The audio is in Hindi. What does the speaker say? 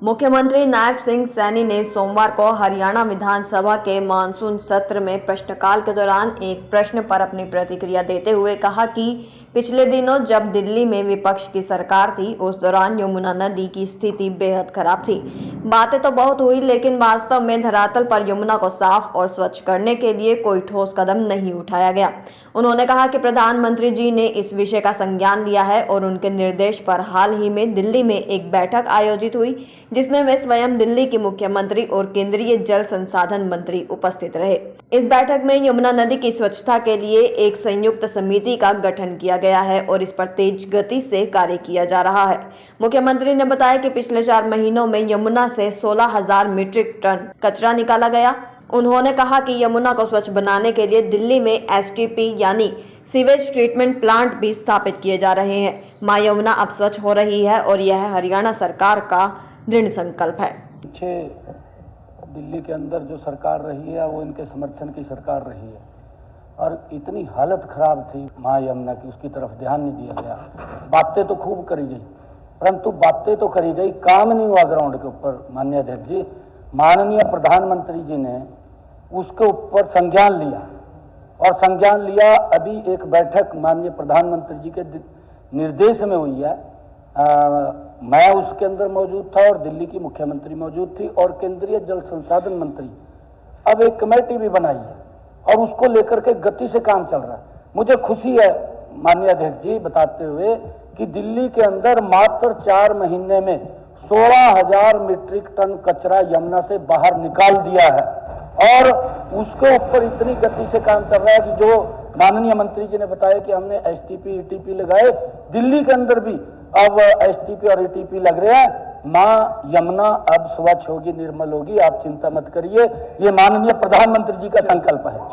मुख्यमंत्री नायब सिंह सैनी ने सोमवार को हरियाणा विधानसभा के मानसून सत्र में प्रश्नकाल के दौरान एक प्रश्न पर अपनी प्रतिक्रिया देते हुए कहा कि पिछले दिनों जब दिल्ली में विपक्ष की सरकार थी उस दौरान यमुना नदी की स्थिति बेहद खराब थी। बातें तो बहुत हुई लेकिन वास्तव में धरातल पर यमुना को साफ और स्वच्छ करने के लिए कोई ठोस कदम नहीं उठाया गया। उन्होंने कहा कि प्रधानमंत्री जी ने इस विषय का संज्ञान लिया है और उनके निर्देश पर हाल ही में दिल्ली में एक बैठक आयोजित हुई जिसमें वे स्वयं दिल्ली के मुख्यमंत्री और केंद्रीय जल संसाधन मंत्री उपस्थित रहे। इस बैठक में यमुना नदी की स्वच्छता के लिए एक संयुक्त समिति का गठन किया गया है और इस पर तेज गति से कार्य किया जा रहा है। मुख्यमंत्री ने बताया कि पिछले 4 महीनों में यमुना से 16,000 मीट्रिक टन कचरा निकाला गया। उन्होंने कहा कि यमुना को स्वच्छ बनाने के लिए दिल्ली में एसटीपी यानी सीवेज ट्रीटमेंट प्लांट भी स्थापित किए जा रहे हैं। मां यमुना अब स्वच्छ हो रही है और यह हरियाणा सरकार का दृढ़ संकल्प है। पीछे दिल्ली के अंदर जो सरकार रही है वो इनके समर्थन की सरकार रही है और इतनी हालत खराब थी मां यमुना की, उसकी तरफ ध्यान नहीं दिया गया। बातें तो खूब करी गई परंतु बातें तो करी गई, काम नहीं हुआ ग्राउंड के ऊपर। माननीय अध्यक्ष जी, माननीय प्रधानमंत्री जी ने उसके ऊपर संज्ञान लिया और संज्ञान लिया। अभी एक बैठक माननीय प्रधानमंत्री जी के निर्देश में हुई है। मैं उसके अंदर मौजूद था और दिल्ली की मुख्यमंत्री मौजूद थी और केंद्रीय जल संसाधन मंत्री। अब एक कमेटी भी बनाई है और उसको लेकर के गति से काम चल रहा है। मुझे खुशी है माननीय अध्यक्ष जी बताते हुए कि दिल्ली के अंदर मात्र 4 महीने में 16,000 मीट्रिक टन कचरा यमुना से बाहर निकाल दिया है और उसके ऊपर इतनी गति से काम चल रहा है कि जो माननीय मंत्री जी ने बताया कि हमने एसटीपी ईटीपी लगाए, दिल्ली के अंदर भी अब एसटीपी और ईटीपी लग रहे हैं। मां यमुना अब स्वच्छ होगी, निर्मल होगी, आप चिंता मत करिए। ये माननीय प्रधानमंत्री जी का संकल्प है।